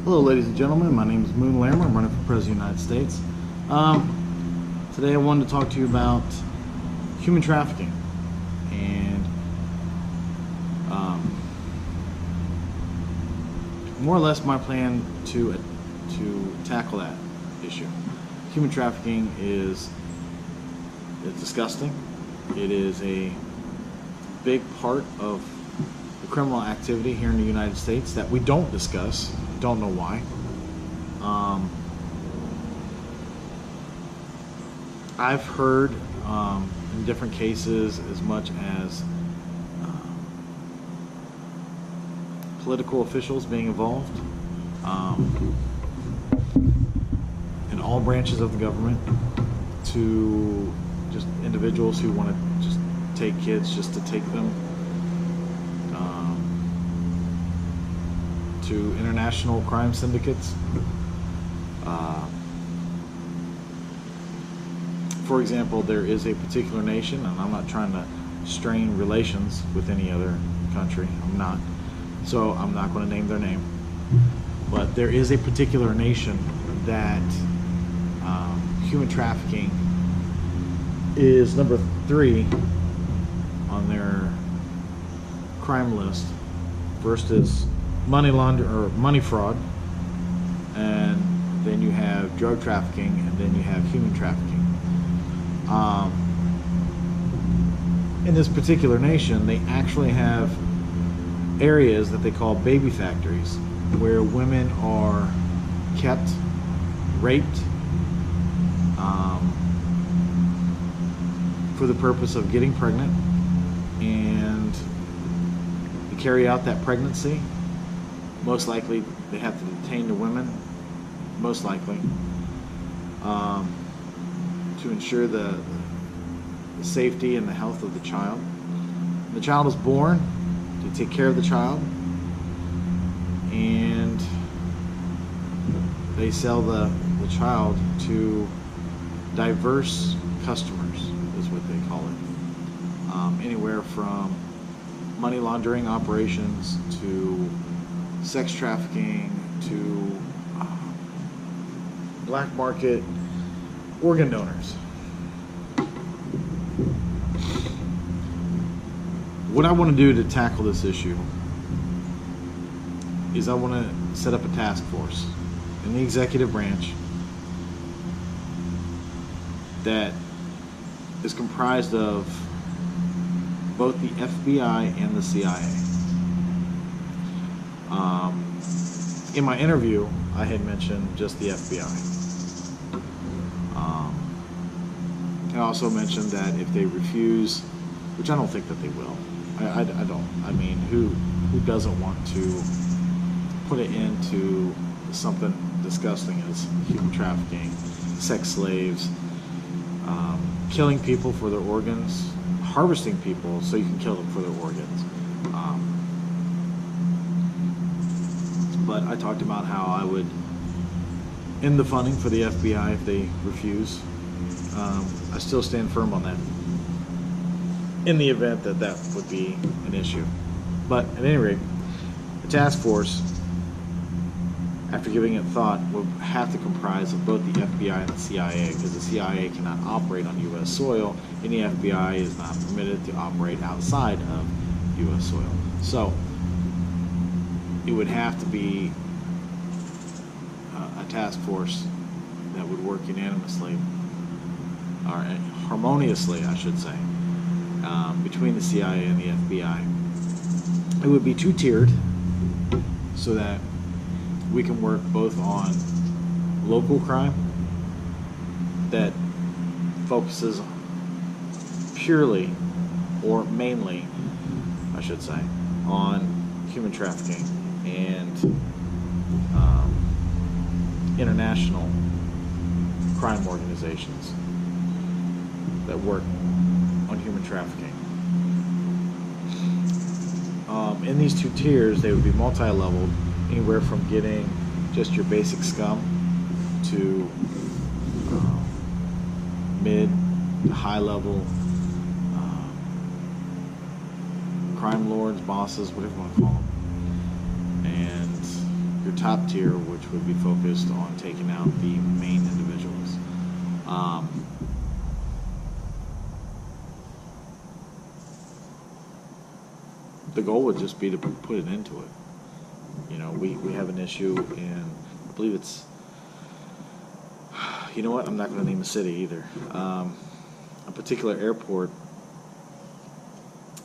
Hello, ladies and gentlemen. My name is Moon Lammer. I'm running for President of the United States. Today I wanted to talk to you about human trafficking and more or less my plan to tackle that issue. Human trafficking is disgusting. It is a big part of the criminal activity here in the United States that we don't discuss. Don't know why. I've heard in different cases as much as political officials being involved in all branches of the government, to just individuals who want to just take kids just to take them, to international crime syndicates. For example, there is a particular nation, and I'm not trying to strain relations with any other country, I'm not, so I'm not going to name their name, but there is a particular nation that human trafficking is number 3 on their crime list. First is money fraud, and then you have drug trafficking, and then you have human trafficking. In this particular nation, they actually have areas that they call baby factories, where women are kept, raped, for the purpose of getting pregnant, and to carry out that pregnancy, most likely they have to detain the women, most likely, to ensure the safety and the health of the child. When the child is born, they take care of the child, and they sell the child to diverse customers, is what they call it. Anywhere from money laundering operations to sex trafficking to black market organ donors. What I want to do to tackle this issue is I want to set up a task force in the executive branch that is comprised of both the FBI and the CIA. In my interview, I had mentioned just the FBI. I also mentioned that if they refuse, which I don't think that they will, I don't. I mean, who doesn't want to put it into something disgusting as human trafficking, sex slaves, killing people for their organs, harvesting people so you can kill them for their organs. But I talked about how I would end the funding for the FBI if they refuse. I still stand firm on that, in the event that that would be an issue. But at any rate, the task force, after giving it thought, will have to comprise of both the FBI and the CIA, because the CIA cannot operate on U.S. soil, and the FBI is not permitted to operate outside of U.S. soil. So it would have to be a task force that would work unanimously, or harmoniously, I should say, between the CIA and the FBI. It would be 2-tiered, so that we can work both on local crime that focuses purely, or mainly, I should say, on human trafficking, and international crime organizations that work on human trafficking. In these 2 tiers, they would be multi-leveled, anywhere from getting just your basic scum to mid to high level crime lords, bosses, whatever you want to call them, and your top tier, which would be focused on taking out the main individuals. The goal would just be to put an end to it. You know, we have an issue in, I believe it's, you know what, I'm not going to name a city either. A particular airport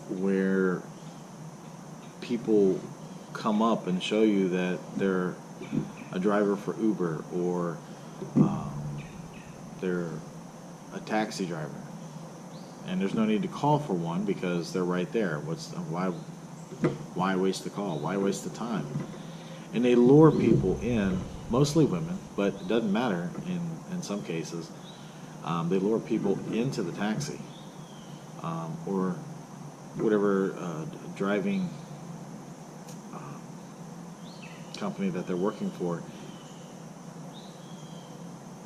where people come up and show you that they're a driver for Uber, or they're a taxi driver, and there's no need to call for one because they're right there. Why waste the call? Why waste the time? And they lure people in, mostly women, but it doesn't matter in some cases. They lure people into the taxi or whatever driving company that they're working for,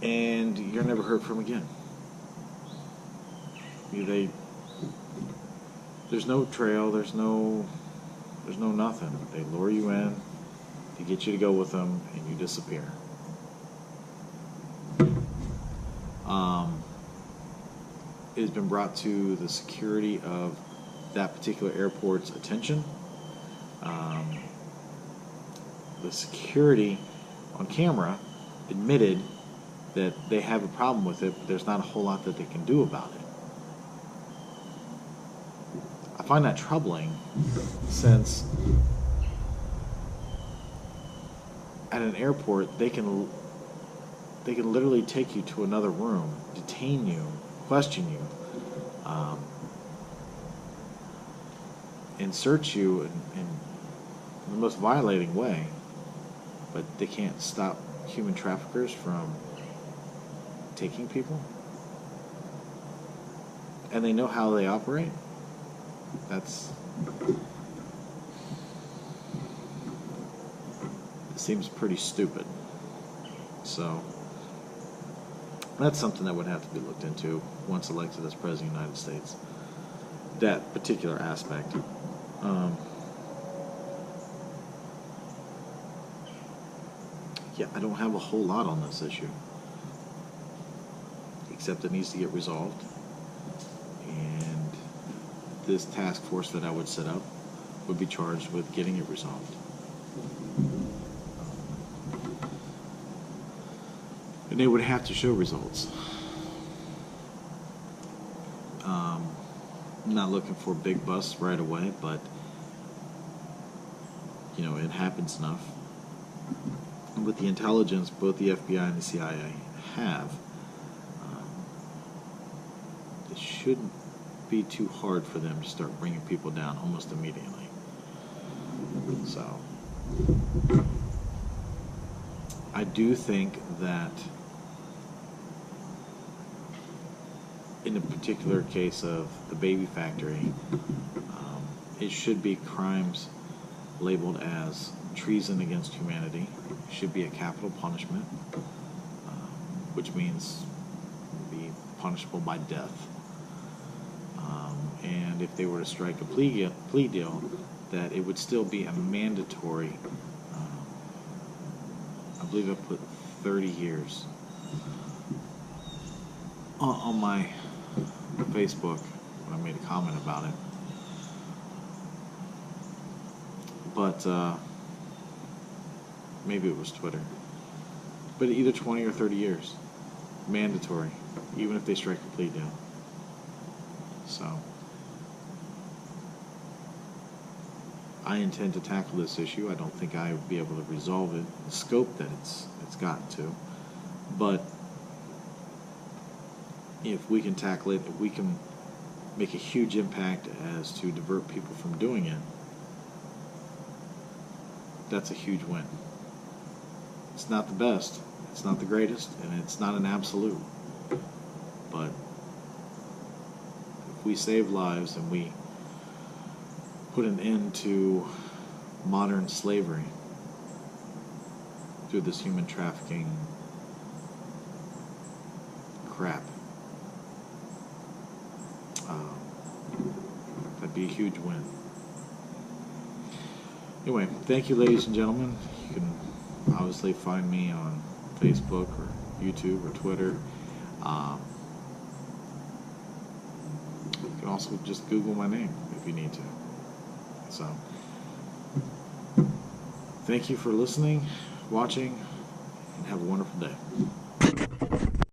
and you're never heard from again. There's no trail, there's no nothing. They lure you in, they get you to go with them, and you disappear. It has been brought to the security of that particular airport's attention. The security on camera admitted that they have a problem with it, but there's not a whole lot that they can do about it. I find that troubling, since at an airport they can literally take you to another room, detain you, question you, and search you in the most violating way, but they can't stop human traffickers from taking people, and they know how they operate. It seems pretty stupid. So that's something that would have to be looked into once elected as President of the United States. That particular aspect. Yeah, I don't have a whole lot on this issue, except it needs to get resolved. And this task force that I would set up would be charged with getting it resolved. And they would have to show results. I'm not looking for big busts right away, but you know, it happens enough. And with the intelligence both the FBI and the CIA have, it shouldn't be too hard for them to start bringing people down almost immediately. So I do think that in the particular case of the baby factory, it should be crimes labeled as treason against humanity. It should be a capital punishment, which means be punishable by death. And if they were to strike a plea deal, that it would still be a mandatory, I believe I put 30 years on my Facebook when I made a comment about it. But maybe it was Twitter. But either 20 or 30 years. Mandatory. Even if they strike a plea deal. So I intend to tackle this issue. I don't think I would be able to resolve it, the scope that it's gotten to. But if we can tackle it, if we can make a huge impact as to divert people from doing it, that's a huge win. It's not the best, it's not the greatest, and it's not an absolute. But if we save lives and we put an end to modern slavery through this human trafficking crap, that'd be a huge win. Anyway, thank you, ladies and gentlemen. You can obviously find me on Facebook or YouTube or Twitter. You can also just Google my name if you need to. So, thank you for listening, watching, and have a wonderful day.